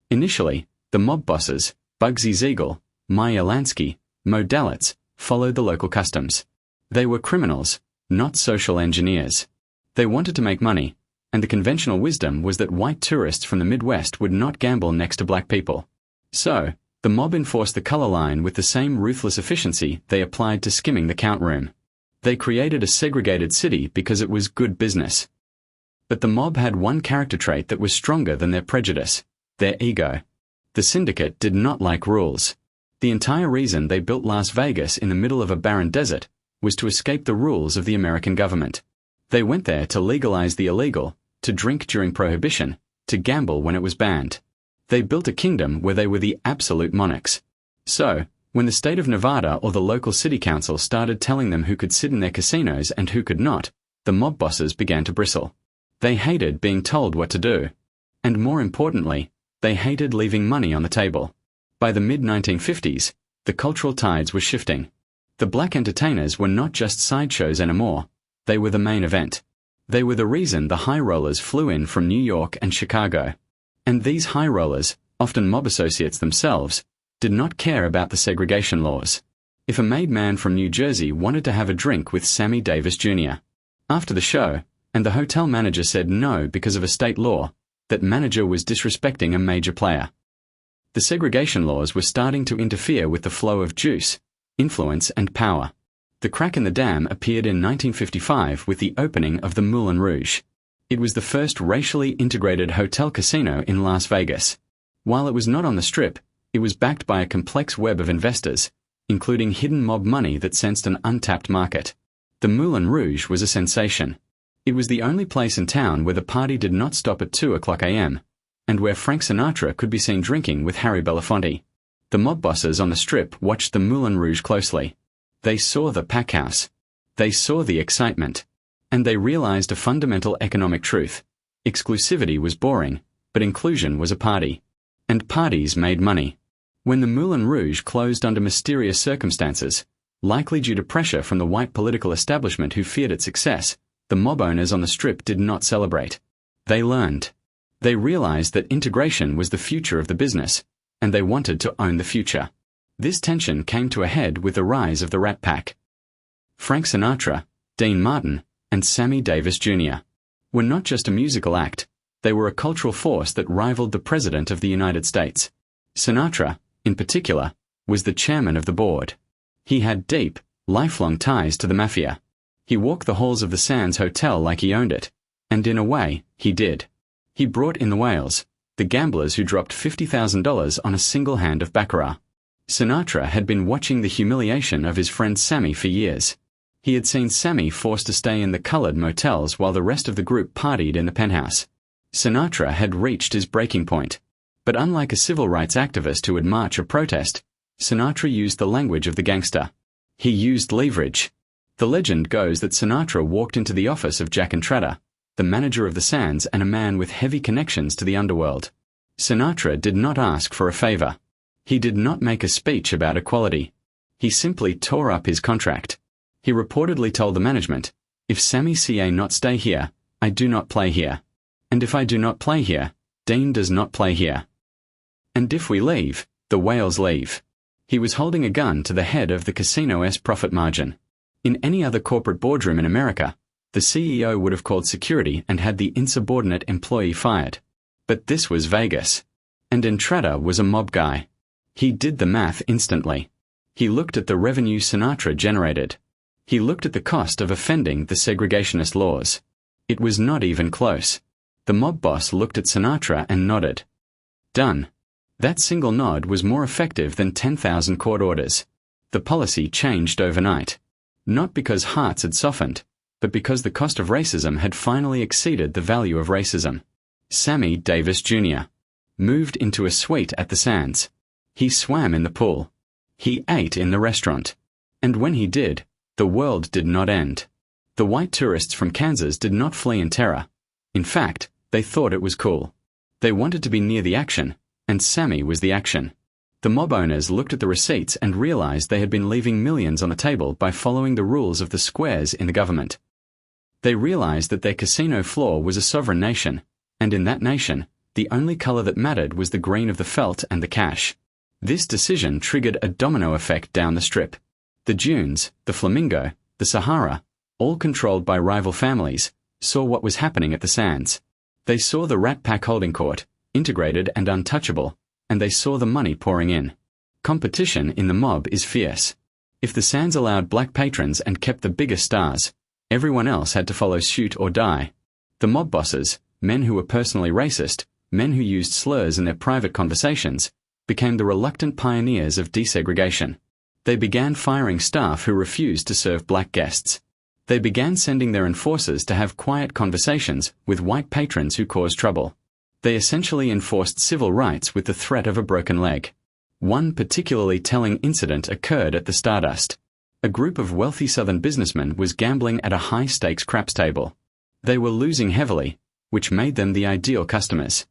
Initially, the mob bosses, Bugsy Siegel, Meyer Lansky, Mo Dalitz, followed the local customs. They were criminals, not social engineers. They wanted to make money, and the conventional wisdom was that white tourists from the Midwest would not gamble next to black people. So, the mob enforced the color line with the same ruthless efficiency they applied to skimming the count room. They created a segregated city because it was good business. But the mob had one character trait that was stronger than their prejudice: their ego. The syndicate did not like rules. The entire reason they built Las Vegas in the middle of a barren desert was to escape the rules of the American government. They went there to legalize the illegal, to drink during Prohibition, to gamble when it was banned. They built a kingdom where they were the absolute monarchs. So, when the state of Nevada or the local city council started telling them who could sit in their casinos and who could not, the mob bosses began to bristle. They hated being told what to do. And more importantly, they hated leaving money on the table. By the mid-1950s, the cultural tides were shifting. The black entertainers were not just sideshows anymore. They were the main event. They were the reason the high rollers flew in from New York and Chicago. And these high rollers, often mob associates themselves, did not care about the segregation laws. If a made man from New Jersey wanted to have a drink with Sammy Davis Jr. after the show, and the hotel manager said no because of a state law, that manager was disrespecting a major player. The segregation laws were starting to interfere with the flow of juice, influence, and power. The crack in the dam appeared in 1955 with the opening of the Moulin Rouge. It was the first racially integrated hotel casino in Las Vegas. While it was not on the Strip, it was backed by a complex web of investors, including hidden mob money that sensed an untapped market. The Moulin Rouge was a sensation. It was the only place in town where the party did not stop at 2:00 a.m., and where Frank Sinatra could be seen drinking with Harry Belafonte. The mob bosses on the Strip watched the Moulin Rouge closely. They saw the pack house. They saw the excitement. And they realized a fundamental economic truth. Exclusivity was boring, but inclusion was a party. And parties made money. When the Moulin Rouge closed under mysterious circumstances, likely due to pressure from the white political establishment who feared its success, the mob owners on the Strip did not celebrate. They learned. They realized that integration was the future of the business, and they wanted to own the future. This tension came to a head with the rise of the Rat Pack. Frank Sinatra, Dean Martin, and Sammy Davis Jr. were not just a musical act, they were a cultural force that rivaled the President of the United States. Sinatra, in particular, was the chairman of the board. He had deep, lifelong ties to the Mafia. He walked the halls of the Sands Hotel like he owned it, and in a way, he did. He brought in the whales, the gamblers who dropped $50,000 on a single hand of baccarat. Sinatra had been watching the humiliation of his friend Sammy for years. He had seen Sammy forced to stay in the colored motels while the rest of the group partied in the penthouse. Sinatra had reached his breaking point. But unlike a civil rights activist who would march or protest, Sinatra used the language of the gangster. He used leverage. The legend goes that Sinatra walked into the office of Jack Entrada, the manager of the Sands and a man with heavy connections to the underworld. Sinatra did not ask for a favor. He did not make a speech about equality. He simply tore up his contract. He reportedly told the management, "If Sammy Ca not stay here, I do not play here. And if I do not play here, Dean does not play here. And if we leave, the whales leave." He was holding a gun to the head of the casino's profit margin. In any other corporate boardroom in America, the CEO would have called security and had the insubordinate employee fired. But this was Vegas. And Entrada was a mob guy. He did the math instantly. He looked at the revenue Sinatra generated. He looked at the cost of offending the segregationist laws. It was not even close. The mob boss looked at Sinatra and nodded. Done. That single nod was more effective than 10,000 court orders. The policy changed overnight. Not because hearts had softened, but because the cost of racism had finally exceeded the value of racism. Sammy Davis Jr. moved into a suite at the Sands. He swam in the pool. He ate in the restaurant. And when he did, the world did not end. The white tourists from Kansas did not flee in terror. In fact, they thought it was cool. They wanted to be near the action, and Sammy was the action. The mob owners looked at the receipts and realized they had been leaving millions on the table by following the rules of the squares in the government. They realized that their casino floor was a sovereign nation, and in that nation, the only color that mattered was the green of the felt and the cash. This decision triggered a domino effect down the strip. The Dunes, the Flamingo, the Sahara, all controlled by rival families, saw what was happening at the Sands. They saw the Rat Pack holding court, integrated and untouchable, and they saw the money pouring in. Competition in the mob is fierce. If the Sands allowed black patrons and kept the biggest stars, everyone else had to follow suit or die. The mob bosses, men who were personally racist, men who used slurs in their private conversations, became the reluctant pioneers of desegregation. They began firing staff who refused to serve black guests. They began sending their enforcers to have quiet conversations with white patrons who caused trouble. They essentially enforced civil rights with the threat of a broken leg. One particularly telling incident occurred at the Stardust. A group of wealthy Southern businessmen was gambling at a high-stakes craps table. They were losing heavily, which made them the ideal customers.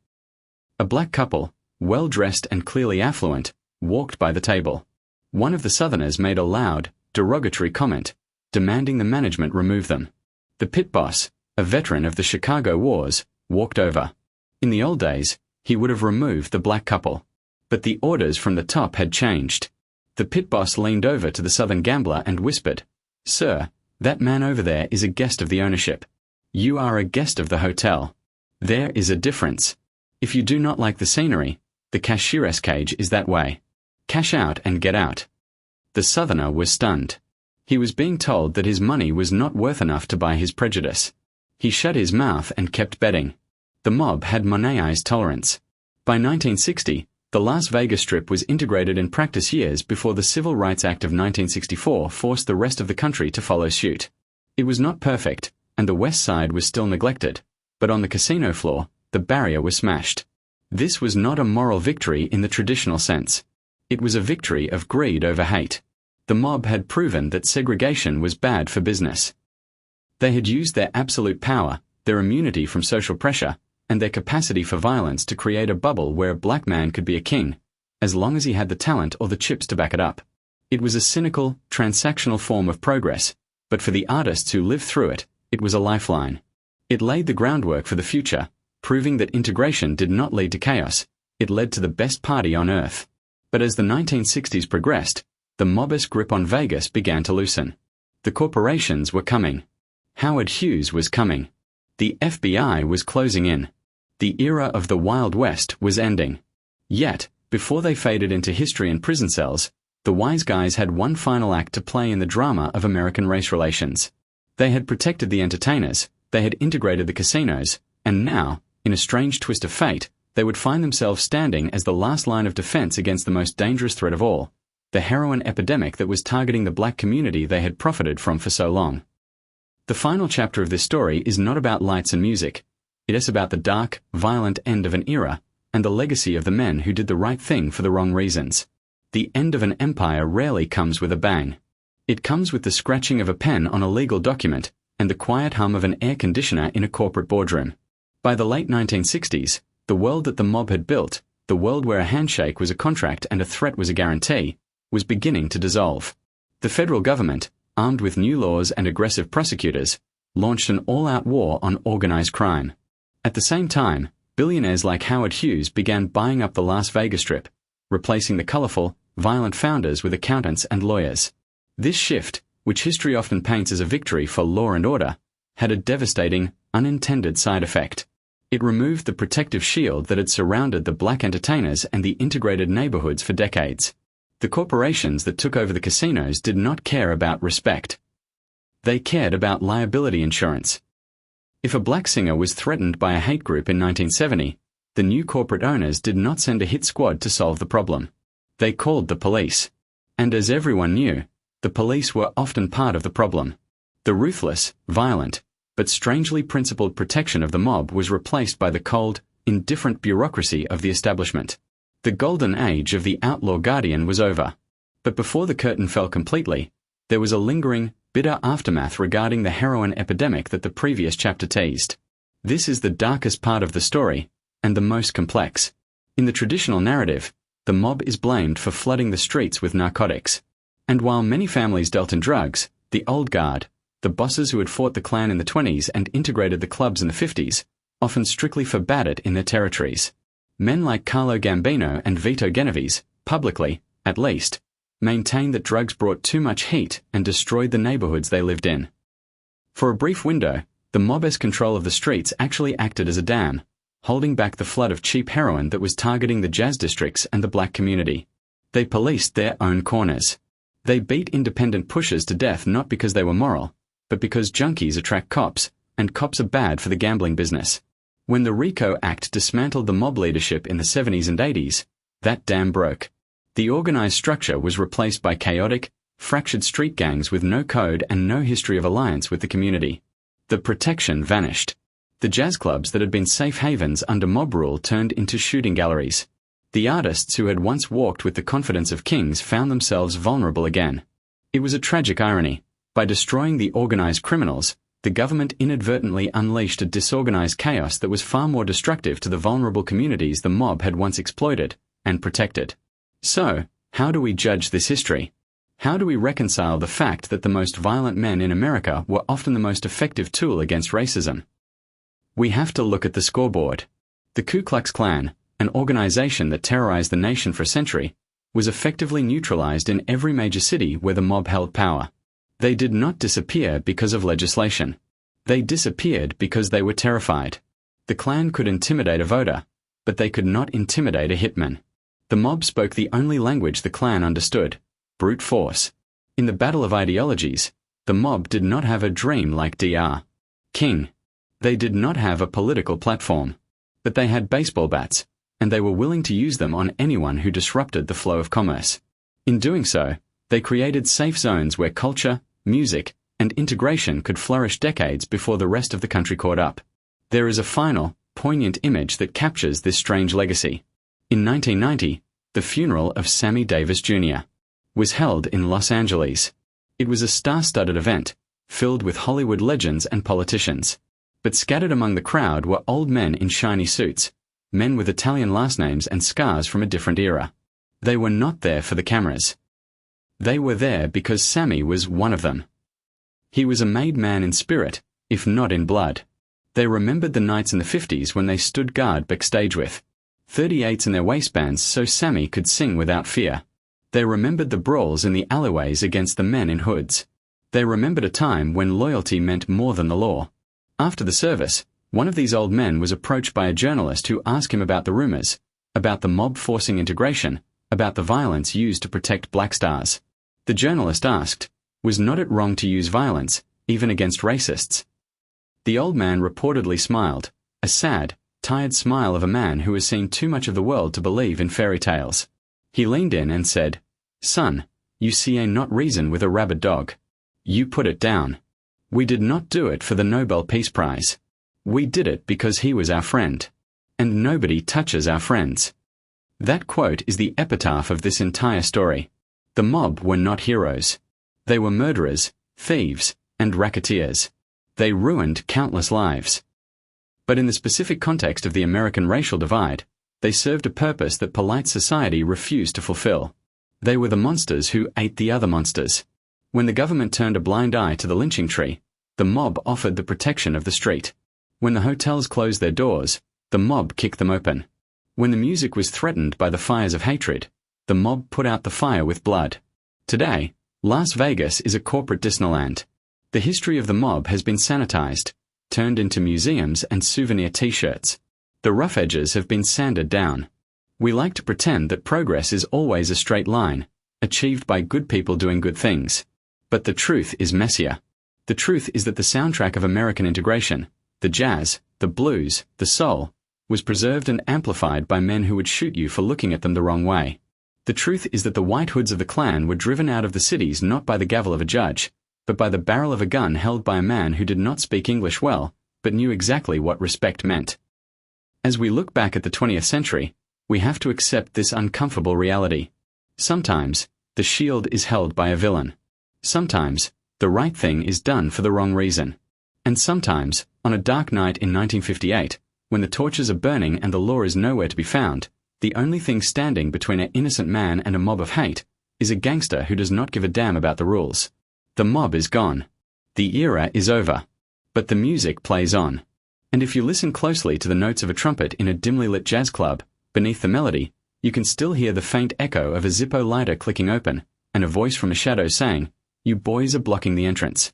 A black couple, well-dressed and clearly affluent, walked by the table. One of the Southerners made a loud, derogatory comment, demanding the management remove them. The pit boss, a veteran of the Chicago Wars, walked over. In the old days, he would have removed the black couple. But the orders from the top had changed. The pit boss leaned over to the Southern gambler and whispered, "Sir, that man over there is a guest of the ownership. You are a guest of the hotel. There is a difference. If you do not like the scenery, the cashier's cage is that way. Cash out and get out." The Southerner was stunned. He was being told that his money was not worth enough to buy his prejudice. He shut his mouth and kept betting. The mob had Monet's tolerance. By 1960, the Las Vegas Strip was integrated in practice years before the Civil Rights Act of 1964 forced the rest of the country to follow suit. It was not perfect, and the West Side was still neglected, but on the casino floor, the barrier was smashed. This was not a moral victory in the traditional sense. It was a victory of greed over hate. The mob had proven that segregation was bad for business. They had used their absolute power, their immunity from social pressure, and their capacity for violence to create a bubble where a black man could be a king, as long as he had the talent or the chips to back it up. It was a cynical, transactional form of progress, but for the artists who lived through it, it was a lifeline. It laid the groundwork for the future, proving that integration did not lead to chaos, it led to the best party on earth. But as the 1960s progressed, the mobbist grip on Vegas began to loosen. The corporations were coming. Howard Hughes was coming. The FBI was closing in. The era of the Wild West was ending. Yet, before they faded into history and prison cells, the wise guys had one final act to play in the drama of American race relations. They had protected the entertainers, they had integrated the casinos, and now, in a strange twist of fate, they would find themselves standing as the last line of defense against the most dangerous threat of all, the heroin epidemic that was targeting the black community they had profited from for so long. The final chapter of this story is not about lights and music. It is about the dark, violent end of an era and the legacy of the men who did the right thing for the wrong reasons. The end of an empire rarely comes with a bang. It comes with the scratching of a pen on a legal document and the quiet hum of an air conditioner in a corporate boardroom. By the late 1960s, the world that the mob had built, the world where a handshake was a contract and a threat was a guarantee, was beginning to dissolve. The federal government, armed with new laws and aggressive prosecutors, launched an all-out war on organized crime. At the same time, billionaires like Howard Hughes began buying up the Las Vegas Strip, replacing the colorful, violent founders with accountants and lawyers. This shift, which history often paints as a victory for law and order, had a devastating, unintended side effect. It removed the protective shield that had surrounded the black entertainers and the integrated neighborhoods for decades. The corporations that took over the casinos did not care about respect. They cared about liability insurance. If a black singer was threatened by a hate group in 1970, the new corporate owners did not send a hit squad to solve the problem. They called the police. And as everyone knew, the police were often part of the problem. The ruthless, violent, but strangely principled protection of the mob was replaced by the cold, indifferent bureaucracy of the establishment. The golden age of the outlaw guardian was over. But before the curtain fell completely, there was a lingering, bitter aftermath regarding the heroin epidemic that the previous chapter teased. This is the darkest part of the story, and the most complex. In the traditional narrative, the mob is blamed for flooding the streets with narcotics. And while many families dealt in drugs, the old guard, the bosses who had fought the Klan in the 20s and integrated the clubs in the 50s, often strictly forbade it in their territories. Men like Carlo Gambino and Vito Genovese, publicly, at least, maintained that drugs brought too much heat and destroyed the neighborhoods they lived in. For a brief window, the mob's control of the streets actually acted as a dam, holding back the flood of cheap heroin that was targeting the jazz districts and the black community. They policed their own corners. They beat independent pushers to death not because they were moral, but because junkies attract cops, and cops are bad for the gambling business. When the RICO Act dismantled the mob leadership in the 70s and 80s, that dam broke. The organized structure was replaced by chaotic, fractured street gangs with no code and no history of alliance with the community. The protection vanished. The jazz clubs that had been safe havens under mob rule turned into shooting galleries. The artists who had once walked with the confidence of kings found themselves vulnerable again. It was a tragic irony. By destroying the organized criminals, the government inadvertently unleashed a disorganized chaos that was far more destructive to the vulnerable communities the mob had once exploited and protected. So, how do we judge this history? How do we reconcile the fact that the most violent men in America were often the most effective tool against racism? We have to look at the scoreboard. The Ku Klux Klan, an organization that terrorized the nation for a century, was effectively neutralized in every major city where the mob held power. They did not disappear because of legislation. They disappeared because they were terrified. The Klan could intimidate a voter, but they could not intimidate a hitman. The mob spoke the only language the Klan understood: brute force. In the battle of ideologies, the mob did not have a dream like Dr. King. They did not have a political platform. But they had baseball bats, and they were willing to use them on anyone who disrupted the flow of commerce. In doing so, they created safe zones where culture, music, and integration could flourish decades before the rest of the country caught up. There is a final, poignant image that captures this strange legacy. In 1990, the funeral of Sammy Davis Jr. was held in Los Angeles. It was a star-studded event, filled with Hollywood legends and politicians. But scattered among the crowd were old men in shiny suits, men with Italian last names and scars from a different era. They were not there for the cameras. They were there because Sammy was one of them. He was a made man in spirit, if not in blood. They remembered the nights in the 50s when they stood guard backstage with 38s in their waistbands so Sammy could sing without fear. They remembered the brawls in the alleyways against the men in hoods. They remembered a time when loyalty meant more than the law. After the service, one of these old men was approached by a journalist who asked him about the rumors, about the mob forcing integration, about the violence used to protect black stars. The journalist asked, was not it wrong to use violence, even against racists? The old man reportedly smiled, a sad, tired smile of a man who has seen too much of the world to believe in fairy tales. He leaned in and said, "Son, you see a not reason with a rabid dog. You put it down. We did not do it for the Nobel Peace Prize. We did it because he was our friend. And nobody touches our friends." That quote is the epitaph of this entire story. The mob were not heroes. They were murderers, thieves, and racketeers. They ruined countless lives. But in the specific context of the American racial divide, they served a purpose that polite society refused to fulfill. They were the monsters who ate the other monsters. When the government turned a blind eye to the lynching tree, the mob offered the protection of the street. When the hotels closed their doors, the mob kicked them open. When the music was threatened by the fires of hatred, the mob put out the fire with blood. Today, Las Vegas is a corporate Disneyland. The history of the mob has been sanitized, turned into museums and souvenir t-shirts. The rough edges have been sanded down. We like to pretend that progress is always a straight line, achieved by good people doing good things. But the truth is messier. The truth is that the soundtrack of American integration, the jazz, the blues, the soul, was preserved and amplified by men who would shoot you for looking at them the wrong way. The truth is that the White Hoods of the Klan were driven out of the cities not by the gavel of a judge, but by the barrel of a gun held by a man who did not speak English well, but knew exactly what respect meant. As we look back at the 20th century, we have to accept this uncomfortable reality. Sometimes, the shield is held by a villain. Sometimes, the right thing is done for the wrong reason. And sometimes, on a dark night in 1958, when the torches are burning and the law is nowhere to be found, the only thing standing between an innocent man and a mob of hate is a gangster who does not give a damn about the rules. The mob is gone. The era is over. But the music plays on. And if you listen closely to the notes of a trumpet in a dimly lit jazz club, beneath the melody, you can still hear the faint echo of a Zippo lighter clicking open, and a voice from a shadow saying, "You boys are blocking the entrance."